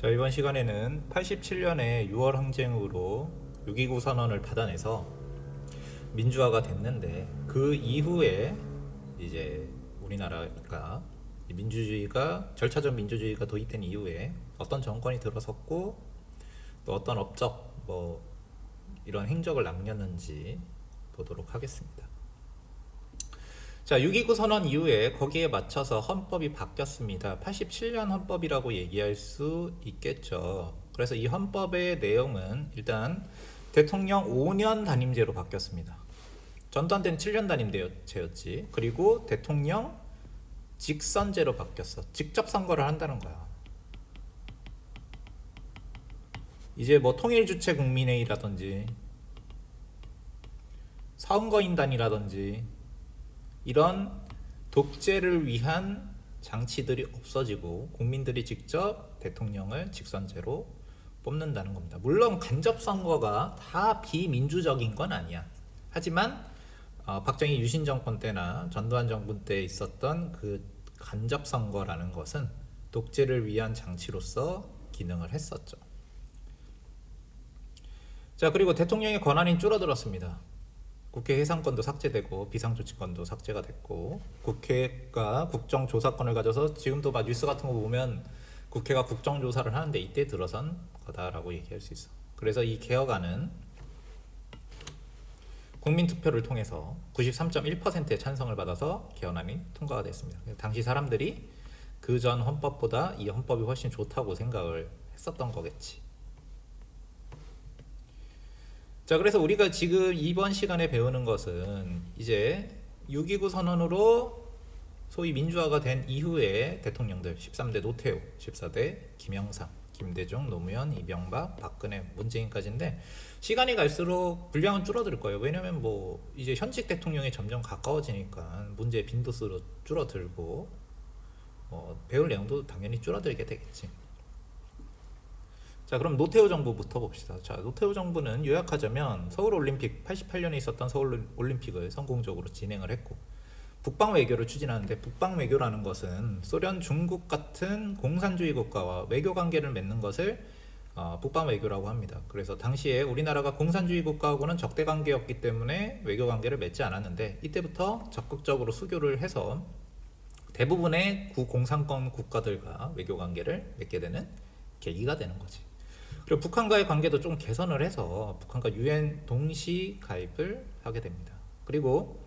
자, 이번 시간에는 87년에 6월 항쟁으로 6.29 선언을 받아내서 민주화가 됐는데, 그 이후에 이제 우리나라가 민주주의가, 절차적 민주주의가 도입된 이후에 어떤 정권이 들어섰고 또 어떤 업적 이런 행적을 남겼는지 보도록 하겠습니다. 자, 6.29 선언 이후에 거기에 맞춰서 헌법이 바뀌었습니다. 87년 헌법이라고 얘기할 수 있겠죠. 그래서 이 헌법의 내용은 일단 대통령 5년 단임제로 바뀌었습니다. 전두환 때는 7년 단임제였지. 그리고 대통령 직선제로 바뀌었어. 직접 선거를 한다는 거야. 이제 통일주체 국민회의라든지 선거인단이라든지 이런 독재를 위한 장치들이 없어지고 국민들이 직접 대통령을 직선제로 뽑는다는 겁니다. 물론 간접선거가 다 비민주적인 건 아니야. 하지만 박정희 유신 정권 때나 전두환 정부 때 있었던 그 간접선거라는 것은 독재를 위한 장치로서 기능을 했었죠. 자, 그리고 대통령의 권한이 줄어들었습니다. 국회 해상권도 삭제되고 비상조치권도 삭제가 됐고, 국회가 국정조사권을 가져서 지금도 뉴스 같은 거 보면 국회가 국정조사를 하는데 이때 들어선 거다라고 얘기할 수 있어. 그래서 이 개혁안은 국민투표를 통해서 93.1%의 찬성을 받아서 개헌안이 통과가 됐습니다. 당시 사람들이 그 전 헌법보다 이 헌법이 훨씬 좋다고 생각을 했었던 거겠지. 자, 그래서 우리가 지금 이번 시간에 배우는 것은 이제 6.29 선언으로 소위 민주화가 된 이후에 대통령들 13대 노태우, 14대 김영삼, 김대중, 노무현, 이명박, 박근혜, 문재인까지인데, 시간이 갈수록 분량은 줄어들 거예요. 왜냐면 이제 현직 대통령이 점점 가까워지니까 문제의 빈도수로 줄어들고 배울 내용도 당연히 줄어들게 되겠지. 자, 그럼 노태우 정부부터 봅시다. 자, 노태우 정부는 요약하자면 서울올림픽 88년에 있었던 서울올림픽을 성공적으로 진행을 했고, 북방 외교를 추진하는데, 북방 외교라는 것은 소련, 중국 같은 공산주의 국가와 외교 관계를 맺는 것을 북방 외교라고 합니다. 그래서 당시에 우리나라가 공산주의 국가하고는 적대 관계였기 때문에 외교 관계를 맺지 않았는데, 이때부터 적극적으로 수교를 해서 대부분의 구공산권 국가들과 외교 관계를 맺게 되는 계기가 되는 거지. 그리고 북한과의 관계도 좀 개선을 해서 북한과 UN 동시 가입을 하게 됩니다. 그리고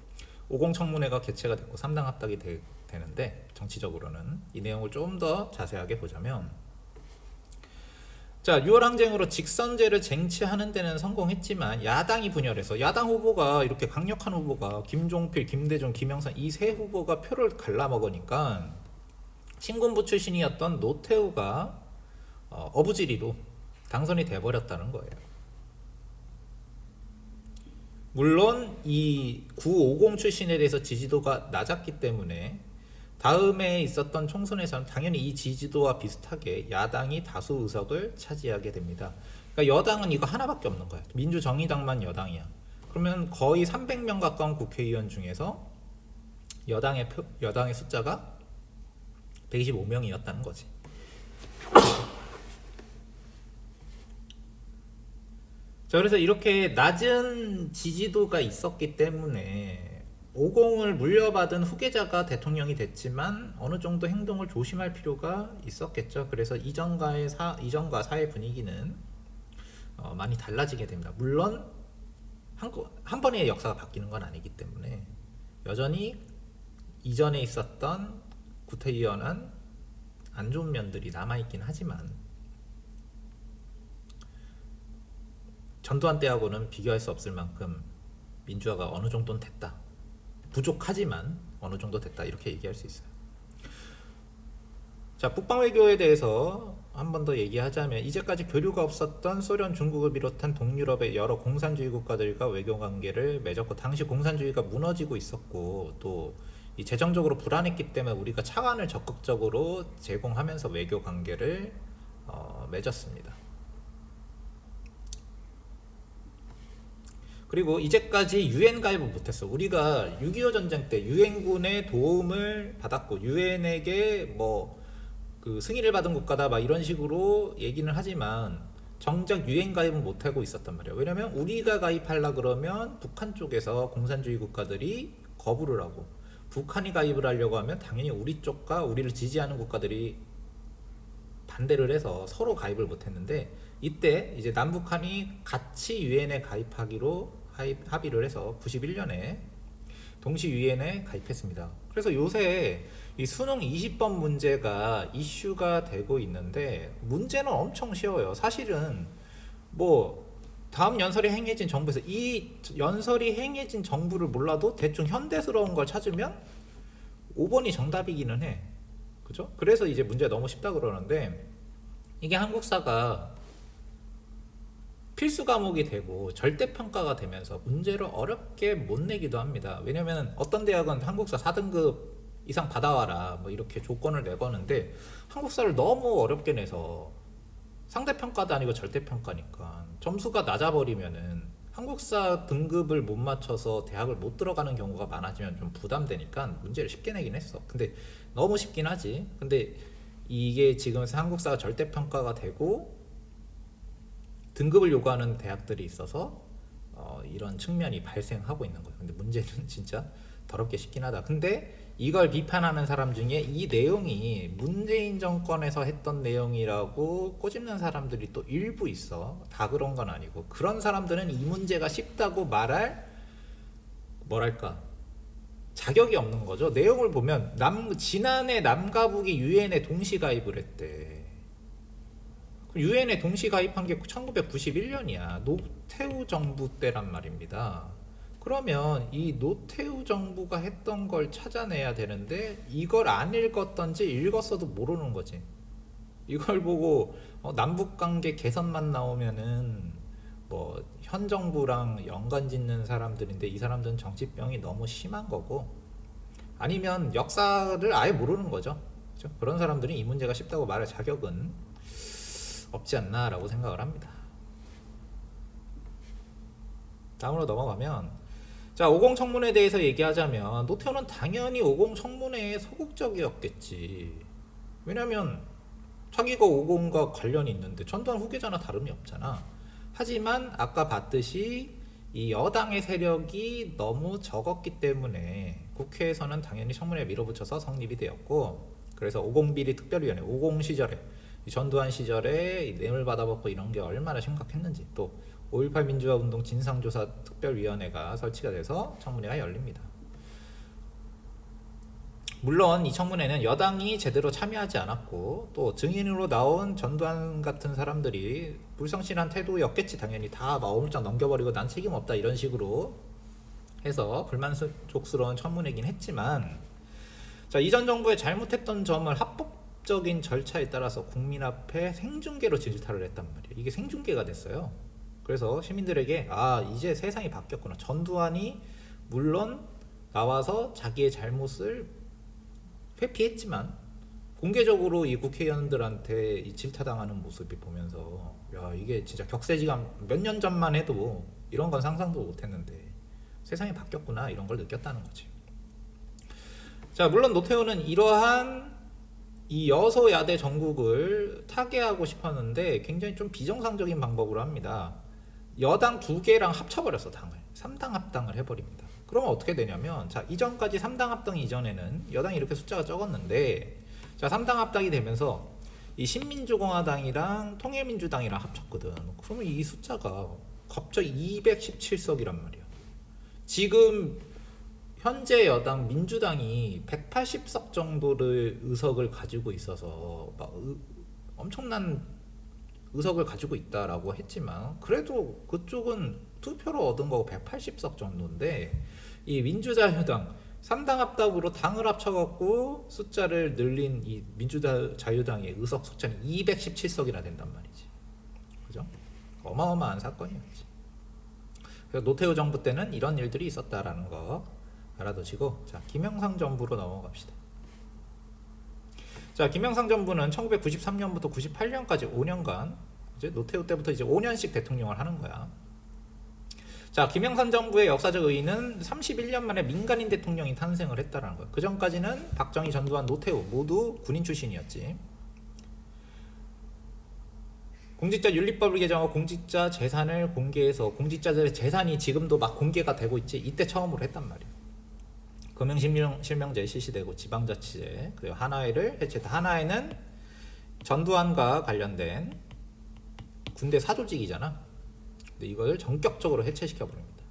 50 청문회가 개최가 됐고 3당 합당이 되는데, 정치적으로는 이 내용을 좀 더 자세하게 보자면, 자, 6월 항쟁으로 직선제를 쟁취하는 데는 성공했지만 야당이 분열해서, 야당 후보가 이렇게 강력한 후보가 김종필, 김대중, 김영삼 이 세 후보가 표를 갈라먹으니까 신군부 출신이었던 노태우가 어부지리로 당선이 돼버렸다는 거예요. 물론 이 950 출신에 대해서 지지도가 낮았기 때문에 다음에 있었던 총선에서는 당연히 이 지지도와 비슷하게 야당이 다수 의석을 차지하게 됩니다. 그러니까 여당은 이거 하나밖에 없는 거야. 민주정의당만 여당이야. 그러면 거의 300명 가까운 국회의원 중에서 여당의 숫자가 125명이었다는 거지. 자, 그래서 이렇게 낮은 지지도가 있었기 때문에 50을 물려받은 후계자가 대통령이 됐지만 어느 정도 행동을 조심할 필요가 있었겠죠. 그래서 이전과 사회 분위기는 많이 달라지게 됩니다. 물론 한 번의 역사가 바뀌는 건 아니기 때문에 여전히 이전에 있었던 구태의연한 안 좋은 면들이 남아있긴 하지만 전두환 때하고는 비교할 수 없을 만큼 민주화가 어느 정도는 됐다. 부족하지만 어느 정도 됐다. 이렇게 얘기할 수 있어요. 자, 북방 외교에 대해서 한 번 더 얘기하자면, 이제까지 교류가 없었던 소련, 중국을 비롯한 동유럽의 여러 공산주의 국가들과 외교 관계를 맺었고, 당시 공산주의가 무너지고 있었고, 또 이 재정적으로 불안했기 때문에 우리가 차관을 적극적으로 제공하면서 외교 관계를 맺었습니다. 그리고 이제까지 유엔 가입을 못했어. 우리가 6.25 전쟁 때 유엔군의 도움을 받았고, 유엔에게 그 승인을 받은 국가다 막 이런 식으로 얘기는 하지만 정작 유엔 가입은 못하고 있었단 말이야. 왜냐면 우리가 가입하려 그러면 북한 쪽에서 공산주의 국가들이 거부를 하고, 북한이 가입을 하려고 하면 당연히 우리 쪽과 우리를 지지하는 국가들이 반대를 해서 서로 가입을 못했는데, 이때 이제 남북한이 같이 유엔에 가입하기로 합의를 해서 91년에 동시 유엔에 가입했습니다. 그래서 요새 이 수능 20번 문제가 이슈가 되고 있는데, 문제는 엄청 쉬워요. 사실은 뭐 다음 연설이 행해진 정부에서 이 연설이 행해진 정부를 몰라도 대충 현대스러운 걸 찾으면 5번이 정답이기는 해. 그죠? 그래서 이제 문제가 너무 쉽다 그러는데, 이게 한국사가 필수 과목이 되고 절대평가가 되면서 문제를 어렵게 못 내기도 합니다. 왜냐면 어떤 대학은 한국사 4등급 이상 받아와라 뭐 이렇게 조건을 내거는데, 한국사를 너무 어렵게 내서 상대평가도 아니고 절대평가니까 점수가 낮아버리면은 한국사 등급을 못 맞춰서 대학을 못 들어가는 경우가 많아지면 좀 부담되니까 문제를 쉽게 내긴 했어. 근데 너무 쉽긴 하지. 근데 이게 지금 한국사가 절대평가가 되고 등급을 요구하는 대학들이 있어서 이런 측면이 발생하고 있는 거예요. 근데 문제는 진짜 더럽게 쉽긴 하다. 근데 이걸 비판하는 사람 중에 이 내용이 문재인 정권에서 했던 내용이라고 꼬집는 사람들이 또 일부 있어. 다 그런 건 아니고, 그런 사람들은 이 문제가 쉽다고 말할 뭐랄까 자격이 없는 거죠. 내용을 보면 지난해 남과 북이 유엔에 동시 가입을 했대. 유엔에 동시 가입한 게 1991년이야. 노태우 정부 때란 말입니다. 그러면 이 노태우 정부가 했던 걸 찾아내야 되는데, 이걸 안 읽었던지 읽었어도 모르는 거지. 이걸 보고 남북관계 개선만 나오면은 뭐 현 정부랑 연관 짓는 사람들인데, 이 사람들은 정치병이 너무 심한 거고, 아니면 역사를 아예 모르는 거죠. 그렇죠? 그런 사람들이 이 문제가 쉽다고 말할 자격은 없지 않나 라고 생각을 합니다. 다음으로 넘어가면, 자, 50 청문회에 대해서 얘기하자면 노태우는 당연히 50 청문회에 소극적이었겠지. 왜냐면 자기가 50과 관련이 있는데 전두환 후계자나 다름이 없잖아. 하지만 아까 봤듯이 이 여당의 세력이 너무 적었기 때문에 국회에서는 당연히 청문회에 밀어붙여서 성립이 되었고, 그래서 50 비리 특별위원회, 50 시절에 전두환 시절에 뇌물 받아먹고 이런 게 얼마나 심각했는지, 또 5.18 민주화 운동 진상조사 특별위원회가 설치가 돼서 청문회가 열립니다. 물론 이 청문회는 여당이 제대로 참여하지 않았고, 또 증인으로 나온 전두환 같은 사람들이 불성실한 태도였겠지. 당연히 다 마음을짝 넘겨버리고 난 책임 없다 이런 식으로 해서 불만족스러운 청문회긴 했지만, 자, 이전 정부의 잘못했던 점을 합법적인 절차에 따라서 국민 앞에 생중계로 질타를 했단 말이에요. 이게 생중계가 됐어요. 그래서 시민들에게 이제 세상이 바뀌었구나. 전두환이 물론 나와서 자기의 잘못을 회피했지만 공개적으로 이 국회의원들한테 이 질타당하는 모습이 보면서, 야, 이게 진짜 격세지감, 몇 년 전만 해도 이런 건 상상도 못했는데 세상이 바뀌었구나 이런 걸 느꼈다는 거지. 자, 물론 노태우는 이러한 이 여소야대 전국을 타개하고 싶었는데 굉장히 좀 비정상적인 방법으로 합니다. 여당 2개랑 합쳐버렸어. 당을 3당 합당을 해버립니다. 그러면 어떻게 되냐면, 자, 이전까지 3당 합당 이전에는 여당이 이렇게 숫자가 적었는데, 자, 3당 합당이 되면서 이 신민주공화당이랑 통일민주당이랑 합쳤거든. 그러면 이 숫자가 갑자기 217석이란 말이야. 지금 현재 여당 민주당이 180석 정도의 의석을 가지고 있어서 막 엄청난 의석을 가지고 있다라고 했지만, 그래도 그쪽은 투표로 얻은 거고 180석 정도인데, 이 민주자유당 3당 합당으로 당을 합쳐갖고 숫자를 늘린 이 민주자유당의 의석 숫자는 217석이나 된단 말이지. 그죠? 어마어마한 사건이었지. 그래서 노태우 정부 때는 이런 일들이 있었다라는 거 알아두시고, 자, 김영삼 정부로 넘어갑시다. 자, 김영삼 정부는 1993년부터 98년까지 5년간, 이제 노태우 때부터 이제 5년씩 대통령을 하는 거야. 자, 김영삼 정부의 역사적 의의는 31년 만에 민간인 대통령이 탄생을 했다라는 거야. 그 전까지는 박정희, 전두환, 노태우 모두 군인 출신이었지. 공직자 윤리법을 개정하고 공직자 재산을 공개해서 공직자들의 재산이 지금도 막 공개가 되고 있지. 이때 처음으로 했단 말이야. 금융실명제 실시되고 지방자치제 그리고 하나회를 해체했다. 하나회는 전두환과 관련된 군대 사조직이잖아. 근데 이걸 전격적으로 해체시켜 버립니다.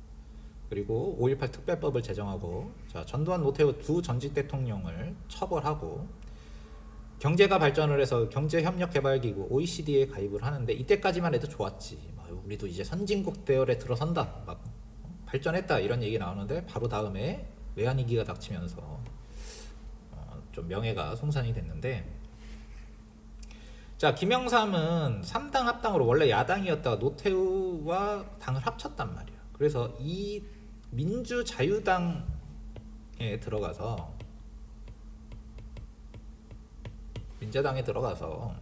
그리고 5.18 특별법을 제정하고 자, 전두환 노태우 두 전직 대통령을 처벌하고 경제가 발전을 해서 경제협력개발기구 OECD에 가입을 하는데 이때까지만 해도 좋았지. 우리도 이제 선진국 대열에 들어선다. 막 발전했다 이런 얘기 나오는데 바로 다음에 외환위기가 닥치면서 좀 명예가 송산이 됐는데 자 김영삼은 3당 합당으로 원래 야당이었다가 노태우와 당을 합쳤단 말이야. 그래서 이 민주자유당에 들어가서 민자당에 들어가서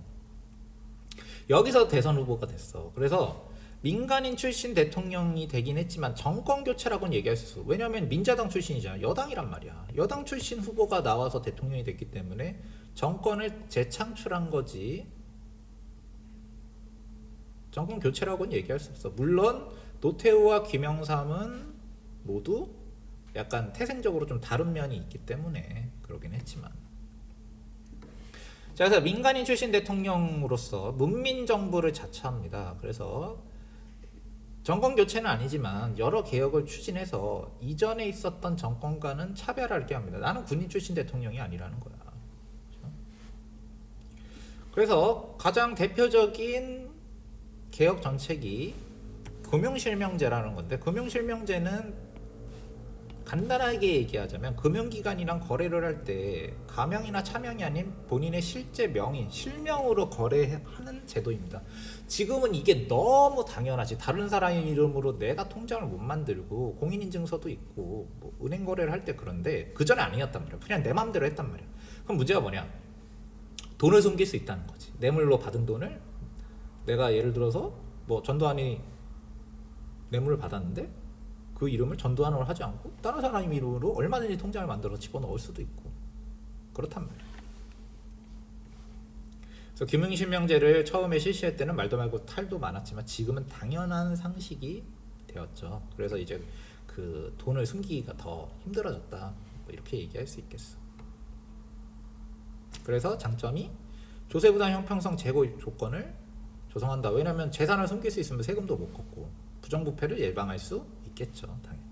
여기서 대선 후보가 됐어. 그래서 민간인 출신 대통령이 되긴 했지만 정권 교체라고는 얘기할 수 있어. 왜냐하면 민자당 출신이잖아. 여당이란 말이야. 여당 출신 후보가 나와서 대통령이 됐기 때문에 정권을 재창출한 거지 정권 교체라고는 얘기할 수 없어. 물론 노태우와 김영삼은 모두 약간 태생적으로 좀 다른 면이 있기 때문에 그러긴 했지만 자, 그래서 민간인 출신 대통령으로서 문민정부를 자처합니다. 그래서 정권 교체는 아니지만 여러 개혁을 추진해서 이전에 있었던 정권과는 차별화를 합니다. 나는 군인 출신 대통령이 아니라는 거야. 그래서 가장 대표적인 개혁 정책이 금융실명제라는 건데 금융실명제는 간단하게 얘기하자면 금융기관이랑 거래를 할 때 가명이나 차명이 아닌 본인의 실제 명의, 실명으로 거래하는 제도입니다. 지금은 이게 너무 당연하지. 다른 사람의 이름으로 내가 통장을 못 만들고 공인인증서도 있고 뭐 은행 거래를 할 때 그런데 그 전에 아니었단 말이야. 그냥 내 마음대로 했단 말이야. 그럼 문제가 뭐냐? 돈을 숨길 수 있다는 거지. 뇌물로 받은 돈을 내가 예를 들어서 뭐 전두환이 뇌물을 받았는데 그 이름을 전두환으로 하지 않고 다른 사람 이름으로 얼마든지 통장을 만들어 집어넣을 수도 있고 그렇단 말이야. 그래서 금융실명제를 처음에 실시할 때는 말도 말고 탈도 많았지만 지금은 당연한 상식이 되었죠. 그래서 이제 그 돈을 숨기기가 더 힘들어졌다 뭐 이렇게 얘기할 수 있겠어. 그래서 장점이 조세부담 형평성 제고 조건을 조성한다. 왜냐하면 재산을 숨길 수 있으면 세금도 못 걷고 부정부패를 예방할 수 있겠죠, 당연히.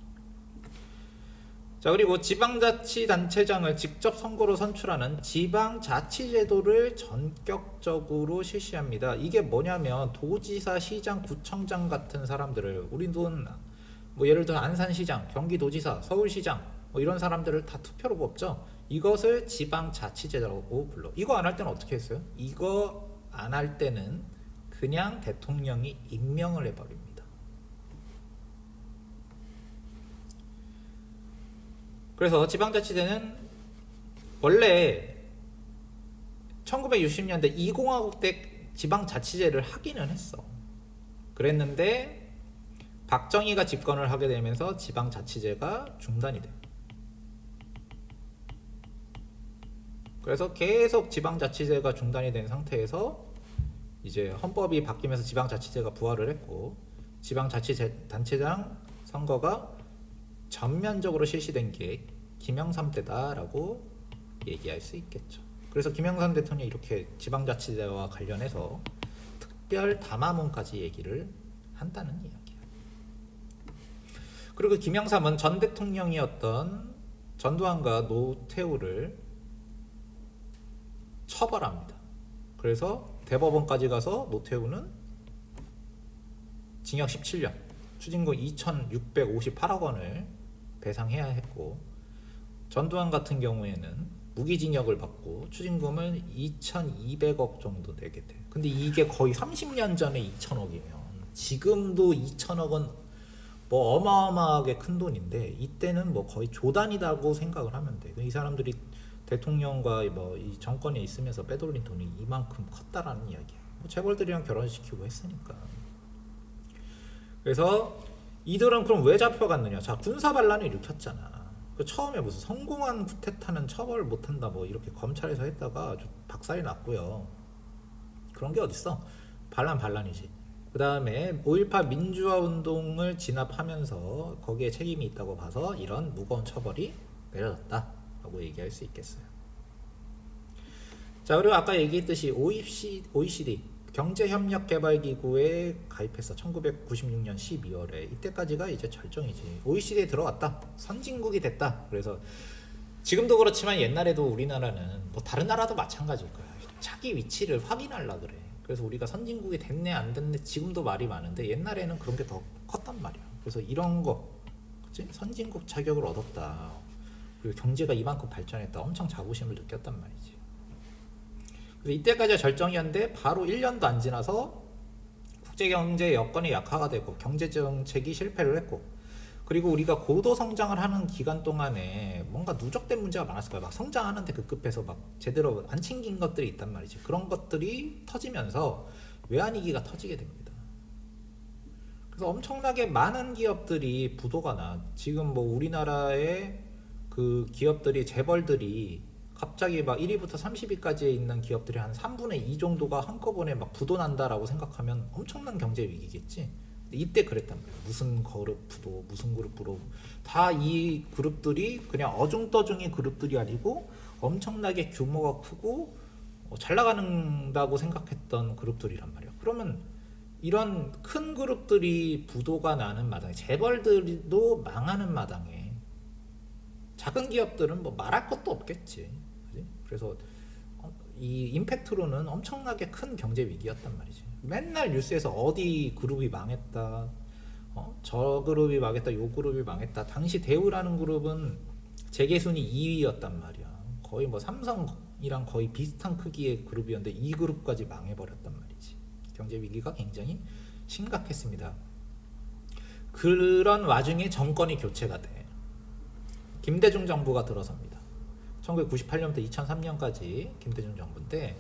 자, 그리고 지방자치단체장을 직접 선거로 선출하는 지방자치제도를 전격적으로 실시합니다. 이게 뭐냐면 도지사, 시장, 구청장 같은 사람들을 우리도 뭐 예를 들어 안산시장, 경기도지사, 서울시장 뭐 이런 사람들을 다 투표로 뽑죠. 이것을 지방자치제도라고 불러. 이거 안 할 때는 어떻게 했어요? 이거 안 할 때는 그냥 대통령이 임명을 해버립니다. 그래서 지방자치제는 원래 1960년대 2공화국 때 지방자치제를 하기는 했어. 그랬는데 박정희가 집권을 하게 되면서 지방자치제가 중단이 돼. 그래서 계속 지방자치제가 중단이 된 상태에서 이제 헌법이 바뀌면서 지방자치제가 부활을 했고 지방자치단체장 선거가 전면적으로 실시된 게 김영삼 때다라고 얘기할 수 있겠죠. 그래서 김영삼 대통령이 이렇게 지방자치제와 관련해서 특별 담화문까지 얘기를 한다는 이야기야. 그리고 김영삼은 전 대통령이었던 전두환과 노태우를 처벌합니다. 그래서 대법원까지 가서 노태우는 징역 17년, 추징금 2,658억 원을 배상해야 했고 전두환 같은 경우에는 무기징역을 받고 추징금을 2,200억 정도 내게 돼. 근데 이게 거의 30년 전에 2,000억이면 지금도 2,000억은 뭐 어마어마하게 큰 돈인데 이때는 뭐 거의 조단이라고 생각을 하면 돼. 이 사람들이 대통령과 뭐 이 정권에 있으면서 빼돌린 돈이 이만큼 컸다라는 이야기야. 뭐 재벌들이랑 결혼시키고 했으니까. 그래서 이들은 그럼 왜 잡혀갔느냐? 자, 군사반란을 일으켰잖아. 그 처음에 무슨 성공한 쿠데타는 처벌을 못한다 뭐 이렇게 검찰에서 했다가 박살이 났고요. 그런 게 어딨어? 반란이지. 그 다음에 5.18 민주화 운동을 진압하면서 거기에 책임이 있다고 봐서 이런 무거운 처벌이 내려졌다라고 얘기할 수 있겠어요. 자, 그리고 아까 얘기했듯이 OECD 경제협력개발기구에 가입했어. 1996년 12월에. 이때까지가 이제 절정이지. OECD에 들어갔다. 선진국이 됐다. 그래서 지금도 그렇지만 옛날에도 우리나라는 뭐 다른 나라도 마찬가지일 거야. 자기 위치를 확인하려 그래. 그래서 우리가 선진국이 됐네 안 됐네 지금도 말이 많은데 옛날에는 그런 게 더 컸단 말이야. 그래서 이런 거, 그치? 선진국 자격을 얻었다. 그리고 경제가 이만큼 발전했다. 엄청 자부심을 느꼈단 말이지. 그래서 이때까지가 절정이었는데 바로 1년도 안 지나서 국제경제 여건이 약화가 되고 경제정책이 실패를 했고, 그리고 우리가 고도 성장을 하는 기간 동안에 뭔가 누적된 문제가 많았을 거야. 막 성장하는데 그 급해서 막 제대로 안 챙긴 것들이 있단 말이지. 그런 것들이 터지면서 외환위기가 터지게 됩니다. 그래서 엄청나게 많은 기업들이 부도가 나. 지금 뭐 우리나라의 그 기업들이, 재벌들이 갑자기 막 1위부터 30위까지에 있는 기업들이 한 3분의 2 정도가 한꺼번에 막 부도 난다라고 생각하면 엄청난 경제 위기겠지. 이때 그랬단 말이야. 무슨 그룹 부도, 무슨 그룹 부도, 다 이 그룹들이 그냥 어중떠중의 그룹들이 아니고 엄청나게 규모가 크고 잘 나간다고 생각했던 그룹들이란 말이야. 그러면 이런 큰 그룹들이 부도가 나는 마당에, 재벌들도 망하는 마당에 작은 기업들은 뭐 말할 것도 없겠지. 그치? 그래서 이 임팩트로는 엄청나게 큰 경제 위기였단 말이지. 맨날 뉴스에서 어디 그룹이 망했다, 저 그룹이 망했다, 요 그룹이 망했다. 당시 대우라는 그룹은 재계순위 2위였단 말이야. 거의 뭐 삼성이랑 거의 비슷한 크기의 그룹이었는데 이 그룹까지 망해버렸단 말이지. 경제 위기가 굉장히 심각했습니다. 그런 와중에 정권이 교체가 돼. 김대중 정부가 들어섭니다. 1998년부터 2003년까지 김대중 정부인데,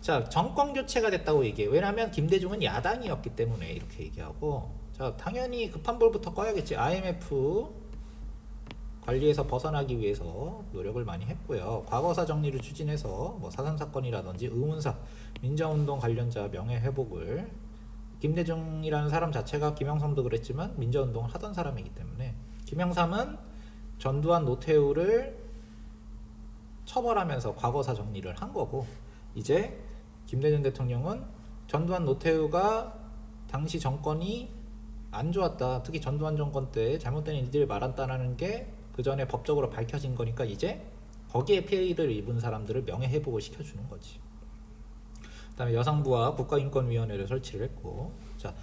자, 정권 교체가 됐다고 얘기해요. 왜냐하면 김대중은 야당이었기 때문에 이렇게 얘기하고, 자, 당연히 급한 불부터 꺼야겠지. IMF 관리에서 벗어나기 위해서 노력을 많이 했고요. 과거사 정리를 추진해서 뭐 사산 사건이라든지 의문사, 민주화운동 관련자 명예회복을, 김대중이라는 사람 자체가 김영삼도 그랬지만 민주화운동을 하던 사람이기 때문에 김영삼은 전두환, 노태우를 처벌하면서 과거사 정리를 한 거고, 이제 김대중 대통령은 전두환, 노태우가 당시 정권이 안 좋았다, 특히 전두환 정권 때 잘못된 일들을 말한다는 게 그 전에 법적으로 밝혀진 거니까 이제 거기에 피해를 입은 사람들을 명예회복을 시켜주는 거지. 그 다음에 여성부와 국가인권위원회를 설치를 했고, 자,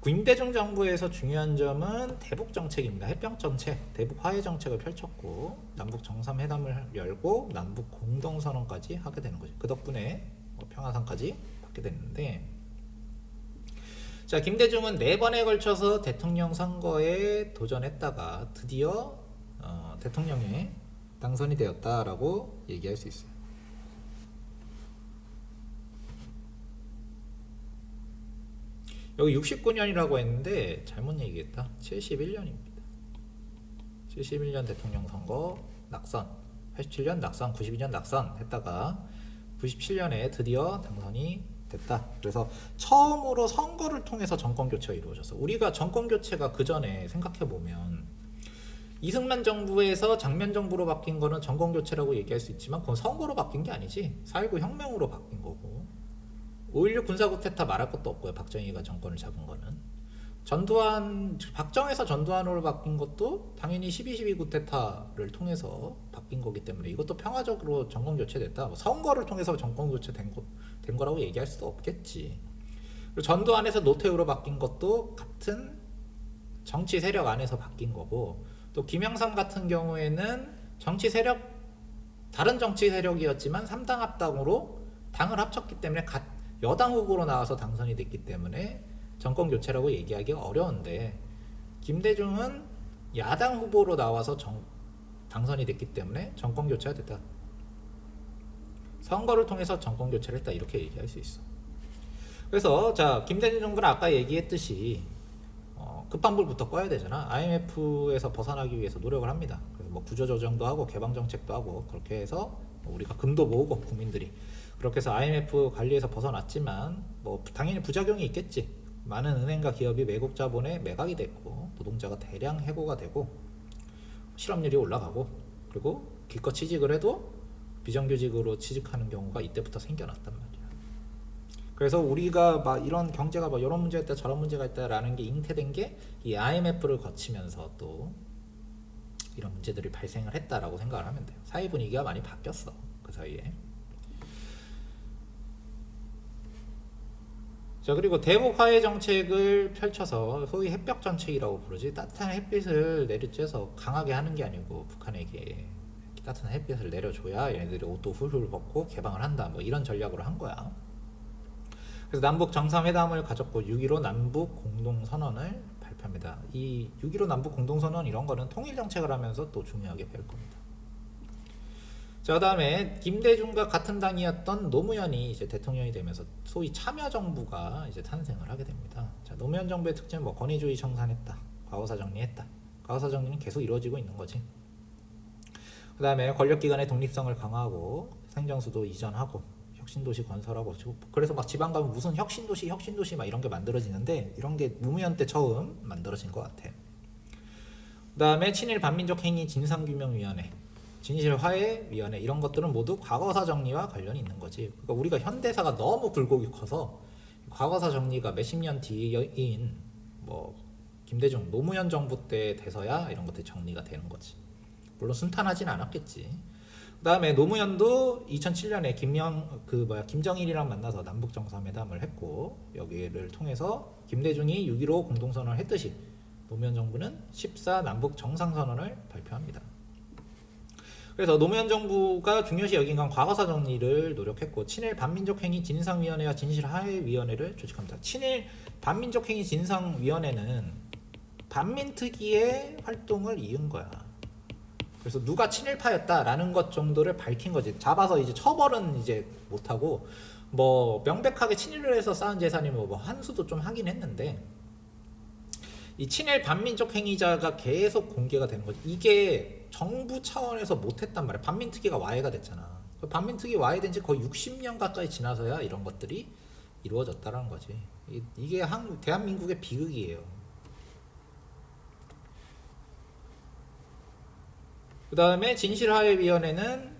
김대중 정부에서 중요한 점은 대북 정책입니다. 해병 정책, 대북 화해 정책을 펼쳤고, 남북 정상회담을 열고 남북 공동선언까지 하게 되는 거죠. 그 덕분에 평화상까지 받게 됐는데, 자, 김대중은 4번에 걸쳐서 대통령 선거에 도전했다가 드디어 대통령에 당선이 되었다라고 얘기할 수 있어요. 여기 69년이라고 했는데 잘못 얘기했다. 71년입니다. 71년 대통령 선거 낙선, 87년 낙선, 92년 낙선 했다가 97년에 드디어 당선이 됐다. 그래서 처음으로 선거를 통해서 정권 교체가 이루어졌어. 우리가 정권 교체가 그 전에 생각해 보면 이승만 정부에서 장면 정부로 바뀐 거는 정권 교체라고 얘기할 수 있지만 그건 선거로 바뀐 게 아니지. 4.19 혁명으로 바뀐 거고, 5.16 군사쿠데타 말할 것도 없고요. 박정희가 정권을 잡은 거는. 박정희에서 전두환으로 바뀐 것도 당연히 12.12 쿠데타를 통해서 바뀐 거기 때문에 이것도 평화적으로 정권 교체됐다. 선거를 통해서 정권 교체된 거라고 얘기할 수도 없겠지. 그리고 전두환에서 노태우로 바뀐 것도 같은 정치 세력 안에서 바뀐 거고, 또 김영삼 같은 경우에는 다른 정치 세력이었지만 3당 합당으로 당을 합쳤기 때문에 여당 후보로 나와서 당선이 됐기 때문에 정권 교체라고 얘기하기가 어려운데, 김대중은 야당 후보로 나와서 당선이 됐기 때문에 정권 교체가 됐다. 선거를 통해서 정권 교체를 했다, 이렇게 얘기할 수 있어. 그래서 자, 김대중 정부는 아까 얘기했듯이 급한 불부터 꺼야 되잖아. IMF에서 벗어나기 위해서 노력을 합니다. 그래서 뭐 구조조정도 하고 개방정책도 하고 그렇게 해서 우리가 금도 모으고 국민들이, 그렇게 해서 IMF 관리에서 벗어났지만 뭐 당연히 부작용이 있겠지. 많은 은행과 기업이 외국 자본에 매각이 됐고 노동자가 대량 해고가 되고 실업률이 올라가고 그리고 기껏 취직을 해도 비정규직으로 취직하는 경우가 이때부터 생겨났단 말이야. 그래서 우리가 막 이런 경제가 막 이런 문제가 있다 저런 문제가 있다라는 게 잉태된 게 이 IMF를 거치면서 또 이런 문제들이 발생을 했다라고 생각을 하면 돼요. 사회 분위기가 많이 바뀌었어 그 사이에. 자, 그리고 대북 화해 정책을 펼쳐서 소위 햇볕 정책이라고 부르지. 따뜻한 햇빛을 내리쬐서 강하게 하는 게 아니고 북한에게 따뜻한 햇빛을 내려줘야 얘네들이 옷도 훌훌 벗고 개방을 한다, 뭐 이런 전략으로 한 거야. 그래서 남북 정상회담을 가졌고 6.15 남북 공동선언을 발표합니다. 이 6.15 남북 공동선언 이런 거는 통일 정책을 하면서 또 중요하게 배울 겁니다. 자, 그 다음에 김대중과 같은 당이었던 노무현이 이제 대통령이 되면서 소위 참여정부가 이제 탄생을 하게 됩니다. 자, 노무현 정부의 특징은 뭐 권위주의 청산했다, 과거사 정리했다. 과거사 정리는 계속 이루어지고 있는 거지. 그 다음에 권력기관의 독립성을 강화하고 행정수도 이전하고 혁신도시 건설하고, 그래서 막 지방 가면 무슨 혁신도시 막 이런 게 만들어지는데 이런 게 노무현 때 처음 만들어진 것 같아. 그 다음에 친일 반민족 행위 진상규명위원회, 진실화해위원회 이런 것들은 모두 과거사 정리와 관련이 있는 거지. 그러니까 우리가 현대사가 너무 굴곡이 커서 과거사 정리가 몇십 년 뒤인 뭐 김대중, 노무현 정부 때 돼서야 이런 것들이 정리가 되는 거지. 물론 순탄하진 않았겠지. 그 다음에 노무현도 2007년에 김정일이랑 만나서 남북 정상회담을 했고 여기를 통해서 김대중이 6.15 공동선언을 했듯이 노무현 정부는 14 남북 정상선언을 발표합니다. 그래서 노무현 정부가 중요시 여긴 건 과거사 정리를 노력했고 친일 반민족 행위 진상위원회와 진실화해위원회를 조직합니다. 친일 반민족 행위 진상위원회는 반민특위의 활동을 이은 거야. 그래서 누가 친일파였다라는 것 정도를 밝힌 거지. 잡아서 이제 처벌은 이제 못하고 뭐 명백하게 친일을 해서 쌓은 재산이면 뭐 한수도 좀 하긴 했는데 이 친일 반민족 행위자가 계속 공개가 되는 거지. 이게 정부 차원에서 못했단 말이야. 반민특위가 와해가 됐잖아. 반민특위 와해된 지 거의 60년 가까이 지나서야 이런 것들이 이루어졌다는 거지. 이게 대한민국의 비극이에요. 그 다음에 진실화해위원회는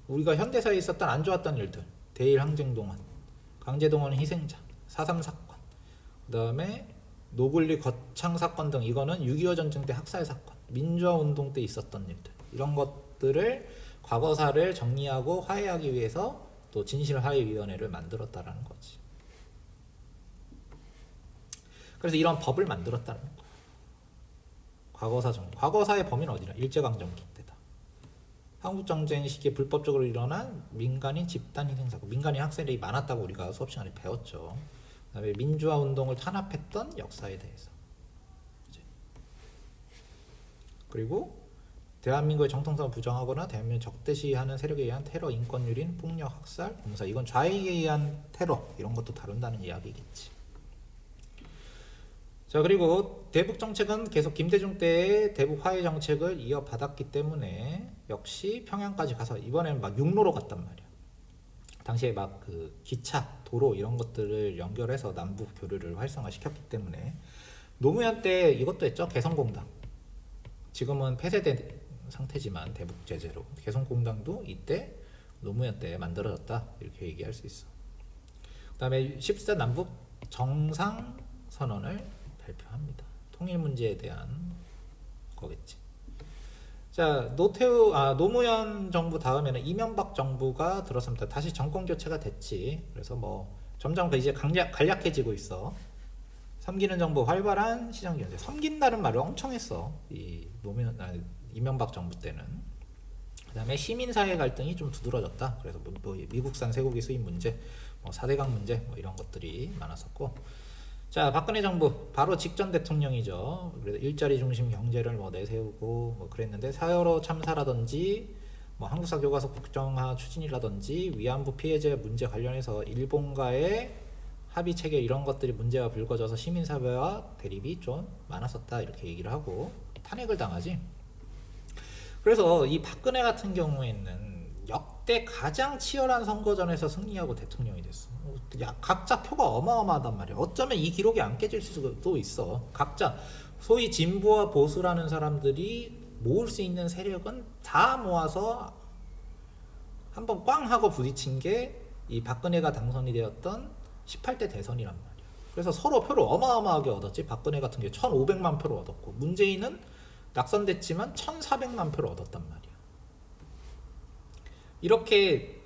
우리가 현대사에 있었던 안 좋았던 일들, 대일 항쟁동원, 강제동원 희생자, 4.3 사건, 그 다음에 노블리 거창 사건 등 이거는 6.25 전쟁 때 학살 사건, 민주화 운동 때 있었던 일들, 이런 것들을 과거사를 정리하고 화해하기 위해서 또 진실화해위원회를 만들었다라는 거지. 그래서 이런 법을 만들었다는 거야. 과거사의 범위는 어디냐? 일제강점기 때다. 한국전쟁 시기에 불법적으로 일어난 민간인 집단 희생사고, 민간인 학살이 많았다고 우리가 수업 시간에 배웠죠. 그다음에 민주화 운동을 탄압했던 역사에 대해서. 그리고 대한민국의 정통성을 부정하거나 대한민국을 적대시하는 세력에 의한 테러, 인권유린, 폭력, 학살, 공사, 이건 좌익에 의한 테러 이런 것도 다룬다는 이야기겠지. 자, 그리고 대북 정책은 계속 김대중 때의 대북 화해 정책을 이어받았기 때문에 역시 평양까지 가서 이번에는 막 육로로 갔단 말이야. 당시에 막 그 기차, 도로 이런 것들을 연결해서 남북 교류를 활성화시켰기 때문에 노무현 때 이것도 했죠. 개성공단. 지금은 폐쇄된 상태지만 대북 제재로 개성공단도 이때 노무현 때 만들어졌다 이렇게 얘기할 수 있어. 그 다음에 14 남북 정상선언을 발표합니다. 통일 문제에 대한 거겠지. 자, 노무현 정부 다음에는 이명박 정부가 들어섭니다. 다시 정권 교체가 됐지. 그래서 뭐 점점 이제 간략해지고 있어. 섬기는 정부 활발한 시장 경제. 섬긴다는 말을 엄청 했어. 이명박 정부 때는. 그다음에 시민사회 갈등이 좀 두드러졌다. 그래서 뭐 미국산 쇠고기 수입 문제, 뭐 4대강 문제, 뭐 이런 것들이 많았었고. 자, 박근혜 정부 바로 직전 대통령이죠. 그래서 일자리 중심 경제를 뭐 내세우고 뭐 그랬는데 세월호 참사라든지 뭐 한국사 교과서 국정화 추진이라든지 위안부 피해자 문제 관련해서 일본과의 합의 체결 이런 것들이 문제가 불거져서 시민사회와 대립이 좀 많았었다 이렇게 얘기를 하고 탄핵을 당하지. 그래서 이 박근혜 같은 경우에는 역대 가장 치열한 선거전에서 승리하고 대통령이 됐어. 각자 표가 어마어마하단 말이야. 어쩌면 이 기록이 안 깨질 수도 있어. 각자 소위 진보와 보수라는 사람들이 모을 수 있는 세력은 다 모아서 한번 꽝 하고 부딪힌 게 이 박근혜가 당선이 되었던 18대 대선이란 말이야. 그래서 서로 표를 어마어마하게 얻었지. 박근혜 같은 경우에 1,500만 표를 얻었고, 문재인은 낙선됐지만 1,400만 표를 얻었단 말이야. 이렇게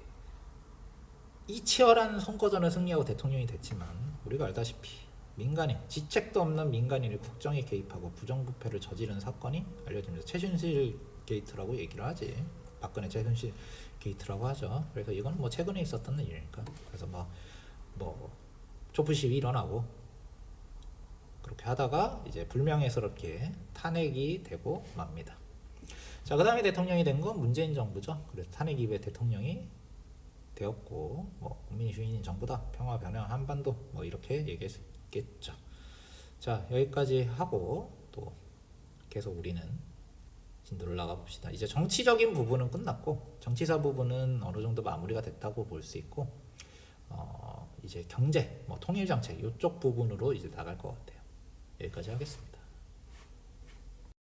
이 치열한 선거전을 승리하고 대통령이 됐지만, 우리가 알다시피 민간인, 지책도 없는 민간인이 국정에 개입하고 부정부패를 저지른 사건이 알려집니다. 최순실 게이트라고 얘기를 하지. 박근혜 최순실 게이트라고 하죠. 그래서 이건 뭐 최근에 있었던 일이니까. 그래서 뭐 촛불 시위 일어나고 그렇게 하다가 이제 불명예스럽게 탄핵이 되고 맙니다. 자, 그 다음에 대통령이 된 건 문재인 정부죠. 그래서 탄핵 이후에 대통령이 되었고, 뭐 국민이 주인인 정부다, 평화 변형 한반도, 뭐 이렇게 얘기할 수 있겠죠. 자, 여기까지 하고 또 계속 우리는 진도를 나가 봅시다. 이제 정치적인 부분은 끝났고, 정치사 부분은 어느 정도 마무리가 됐다고 볼 수 있고, 이제 경제, 뭐 통일 정책 이쪽 부분으로 이제 나갈 것 같아요. 여기까지 하겠습니다.